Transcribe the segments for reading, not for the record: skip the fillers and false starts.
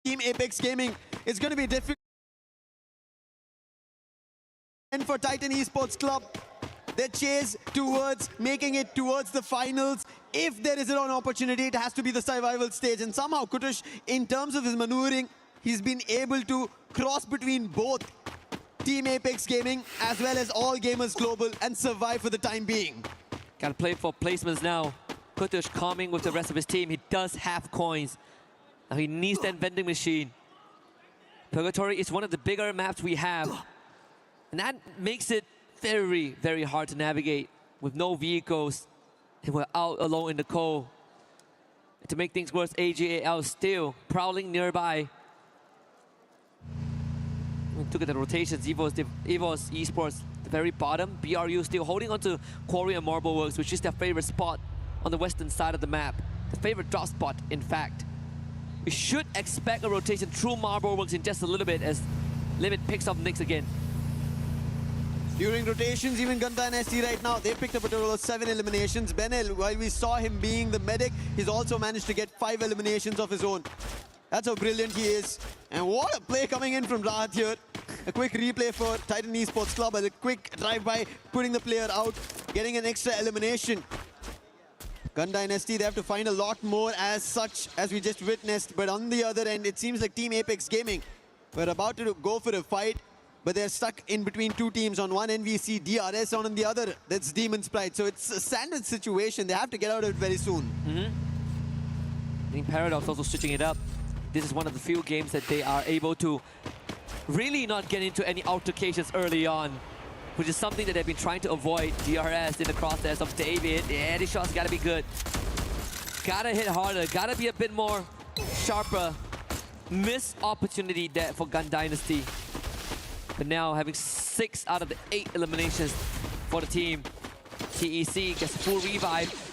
Team Apex Gaming. It's going to be difficult. And for Titan Esports Club, their chase towards making it towards the finals. If there is an opportunity, it has to be the survival stage. And somehow Kutush, in terms of his maneuvering, he's been able to cross between both Team Apex Gaming as well as All Gamers Global and survive for the time being. Gotta play for placements now. Kutush calming with the rest of his team. He does have coins. Now he needs that vending machine. Purgatory is one of the bigger maps we have. And that makes it very, very hard to navigate with no vehicles. And we're out alone in the cold. To make things worse, AGAL still prowling nearby. We took at the rotations, EVOS Esports, the very bottom. BRU still holding on to Quarry and Marble Works, which is their favorite spot on the western side of the map. The favorite drop spot, in fact. We should expect a rotation through Marble Works in just a little bit as Limit picks up Nyx again. During rotations, even Ganta and ST right now, they picked up a total of 7 eliminations. Benel, while we saw him being the medic, he's also managed to get 5 eliminations of his own. That's how brilliant he is. And what a play coming in from Rahat here. A quick replay for Titan Esports Club, a quick drive-by, putting the player out, getting an extra elimination. Ganda and ST, they have to find a lot more as such, as we just witnessed. But on the other end, it seems like Team Apex Gaming were about to go for a fight, but they're stuck in between two teams. On one NVC, DRS, on the other, that's Demon's Pride. So it's a standard situation. They have to get out of it very soon. I think Paradox also switching it up. This is one of the few games that they are able to really not get into any altercations early on, which is something that they've been trying to avoid. DRS in the crosshairs of David. Yeah, these shots gotta be good. Gotta hit harder, gotta be a bit more sharper. Missed opportunity there for Gun Dynasty. But now having 6 out of the 8 eliminations for the team. TEC gets full revive.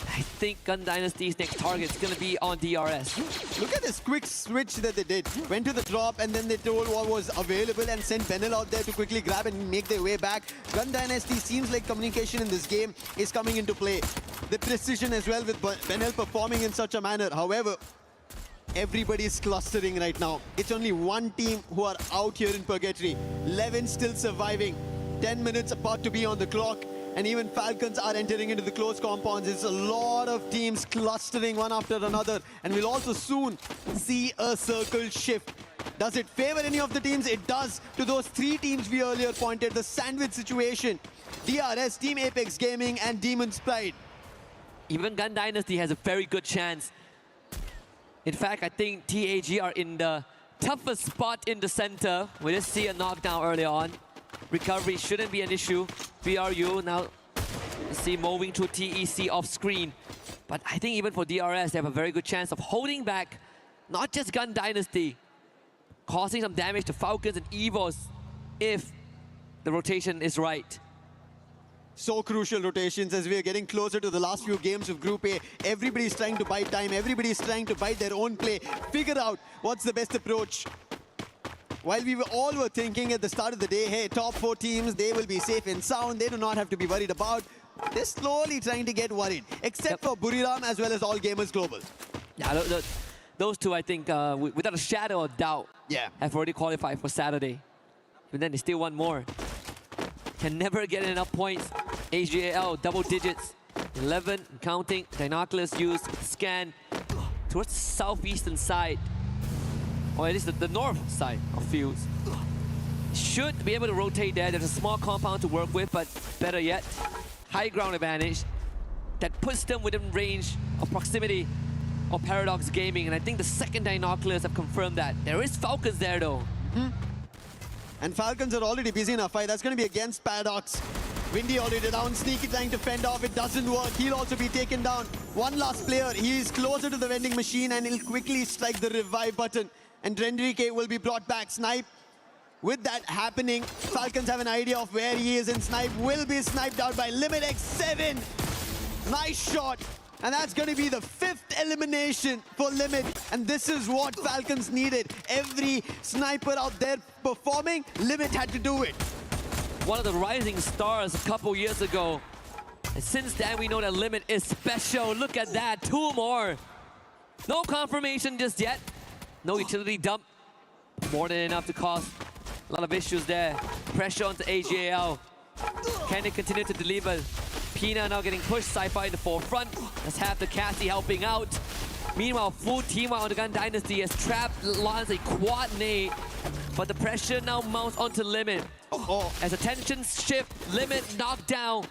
I think Gun Dynasty's next target is going to be on DRS. Look at this quick switch that they did. Went to the drop and then they told what was available and sent Benel out there to quickly grab and make their way back. Gun Dynasty seems like communication in this game is coming into play. The precision as well with Benel performing in such a manner. However, everybody's clustering right now. It's only one team who are out here in Purgatory. 11 still surviving. 10 minutes apart to be on the clock. And even Falcons are entering into the close compounds. It's a lot of teams clustering one after another. And we'll also soon see a circle shift. Does it favor any of the teams? It does to those 3 teams we earlier pointed. The sandwich situation. DRS, Team Apex Gaming, and Demon's Pride. Even Gun Dynasty has a very good chance. In fact, I think TAG are in the toughest spot in the center. We just see a knockdown early on. Recovery shouldn't be an issue. BRU now see moving to TEC off screen. But I think even for DRS, they have a very good chance of holding back not just Gun Dynasty, causing some damage to Falcons and EVOS if the rotation is right. So crucial rotations as we are getting closer to the last few games of Group A. Everybody's trying to bite time. Everybody's trying to bite their own play. Figure out what's the best approach. While we all were thinking at the start of the day, hey, top 4 teams, they will be safe and sound. They do not have to be worried about. They're slowly trying to get worried, except for Buriram as well as All Gamers Global. Yeah, those two, I think, without a shadow of doubt, have already qualified for Saturday. But then they still want more. Can never get enough points. HGAL, double digits. 11, counting. Dinoculus used, scan towards the southeastern side. Or at least the north side of fields. Should be able to rotate there. There's a small compound to work with, but better yet, high ground advantage that puts them within range of proximity of Paradox Gaming. And I think the second Dinoculus have confirmed that. There is Falcons there though. And Falcons are already busy in a fight. That's going to be against Paradox. Windy already down, Sneaky trying to fend off. It doesn't work. He'll also be taken down. One last player. He is closer to the vending machine and he'll quickly strike the revive button. And Drendrike will be brought back. Snipe. With that happening, Falcons have an idea of where he is, and Snipe will be sniped out by Limit X7. Nice shot. And that's going to be the 5th elimination for Limit. And this is what Falcons needed. Every sniper out there performing, Limit had to do it. One of the rising stars a couple years ago. And since then, we know that Limit is special. Look at that, 2 more. No confirmation just yet. No utility dump. More than enough to cause a lot of issues there. Pressure onto AGAL. Can they continue to deliver? Pina now getting pushed. Sci-Fi in the forefront. Let's have the Cassie helping out. Meanwhile, full team out on the Gun Dynasty as Trap lands a quad nade. But the pressure now mounts onto Limit. As attention shift, Limit knocked down.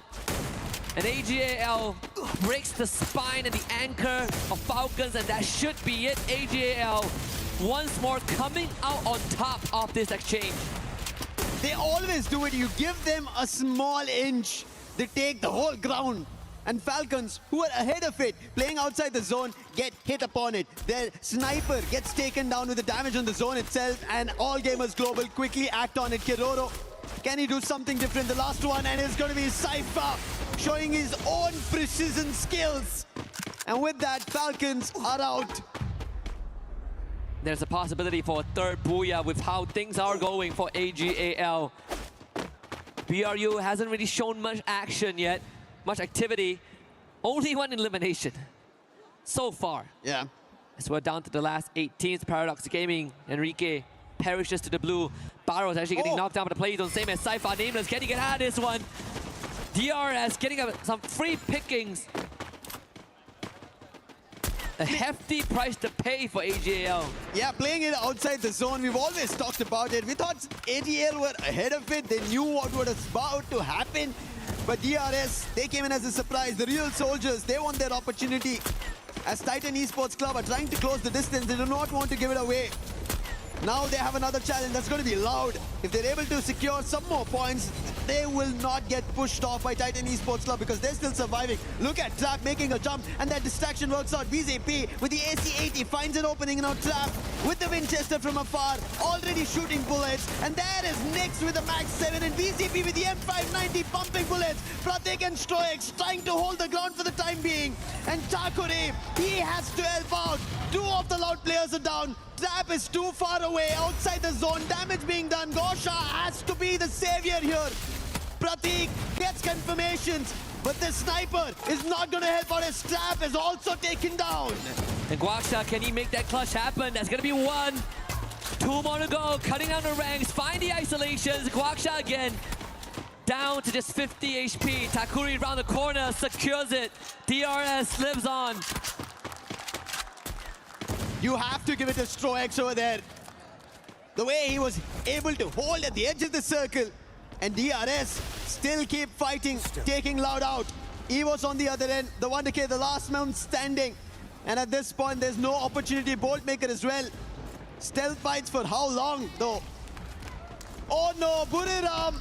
And AGAL breaks the spine and the anchor of Falcons, and that should be it. AGAL once more coming out on top of this exchange. They always do it. You give them a small inch, they take the whole ground. And Falcons, who are ahead of it, playing outside the zone, get hit upon it. Their sniper gets taken down with the damage on the zone itself, and All Gamers Global quickly act on it. Kiroro, can he do something different? The last one, and it's going to be Cypher showing his own precision skills. And with that, Falcons are out. There's a possibility for a third Booyah with how things are going for AGAL. BRU hasn't really shown much action yet, much activity. Only one elimination so far. Yeah. As we're down to the last 8 teams. Paradox Gaming, Enrique perishes to the blue. Barrow's actually getting knocked down by the play zone, same as Cypher. Nameless, can he get out of this one? DRS getting some free pickings. A hefty price to pay for AGAL. Yeah, playing it outside the zone, we've always talked about it. We thought AGL were ahead of it. They knew what was about to happen. But DRS, they came in as a surprise. The real soldiers, they want their opportunity. As Titan Esports Club are trying to close the distance, they do not want to give it away. Now they have another challenge that's going to be loud. If they're able to secure some more points, they will not get pushed off by Titan Esports Club because they're still surviving. Look at Trap making a jump, and that distraction works out. VZP with the AC-80 finds an opening. Now Trap with the Winchester from afar, already shooting bullets. And there is Nyx with the Max 7 and VZP with the M590 pumping bullets. Pratik and Stroix trying to hold the ground for the time being. And Takure, he has to help out. 2 of the loud players are down. Trap is too far away, outside the zone, damage being done. Gosha has to be the savior here. Pratik gets confirmations, but the sniper is not going to help out as Trap is also taken down. And Guaksha, can he make that clutch happen? That's going to be 1. 2 more to go, cutting down the ranks, find the isolations. Guaksha again, down to just 50 HP. Takuri around the corner, secures it. DRS lives on. You have to give it to Stroix over there. The way he was able to hold at the edge of the circle. And DRS still keep fighting, taking Loud out. Evo's on the other end, the 1K, the last man standing. And at this point, there's no opportunity. Boltmaker as well. Stealth fights for how long, though? Oh no, Buriram.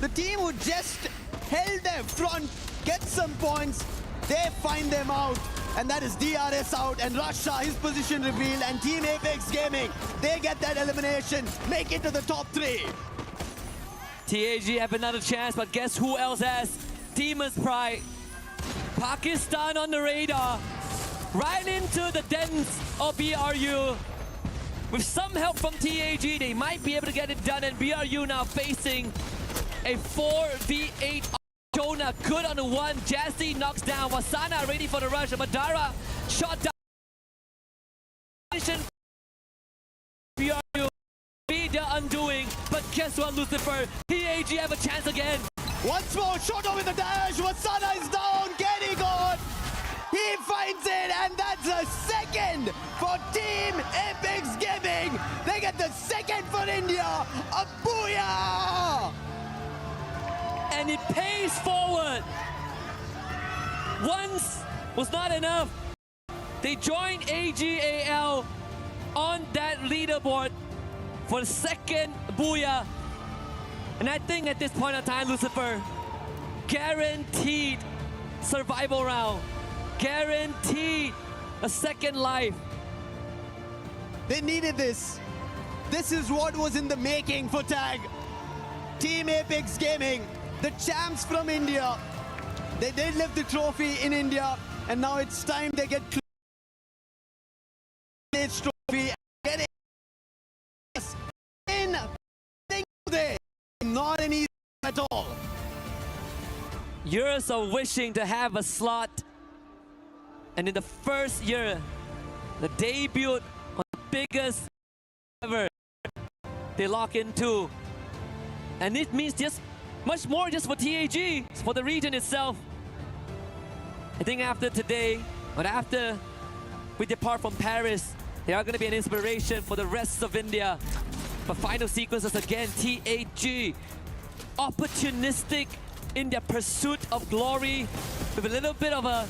The team who just held their front, get some points. They find them out. And that is DRS out, and Russia, his position revealed, and Team Apex Gaming, they get that elimination, make it to the top 3. TAG have another chance, but guess who else has? Demon's Pride. Pakistan on the radar. Right into the dens of BRU. With some help from TAG, they might be able to get it done, and BRU now facing a 4v8. Jonah good on the 1. Jassy knocks down. Wasana ready for the rush. Madara shot down. BRU be the undoing. But guess what, Lucifer? TAG have a chance again. Once more, shot over the dash. Wasana is down. Getting on. He finds it, and that's a second for Team Apex Gaming. They get the second for India. A booyah! And it pays forward. Once was not enough. They joined AGAL on that leaderboard for the second booyah. And I think at this point in time, Lucifer, guaranteed survival round. Guaranteed a second life. They needed this. This is what was in the making for TAG. Team Apex Gaming, the champs from India. They did lift the trophy in India, and now it's time they get this trophy. Get it in. Not an easy at all. Years of wishing to have a slot, and in the first year, the debut on biggest ever. They lock into. And it means just much more just for TAG, for the region itself. I think after today, or after we depart from Paris, they are going to be an inspiration for the rest of India. But final sequences again, TAG, opportunistic in their pursuit of glory with a little bit of a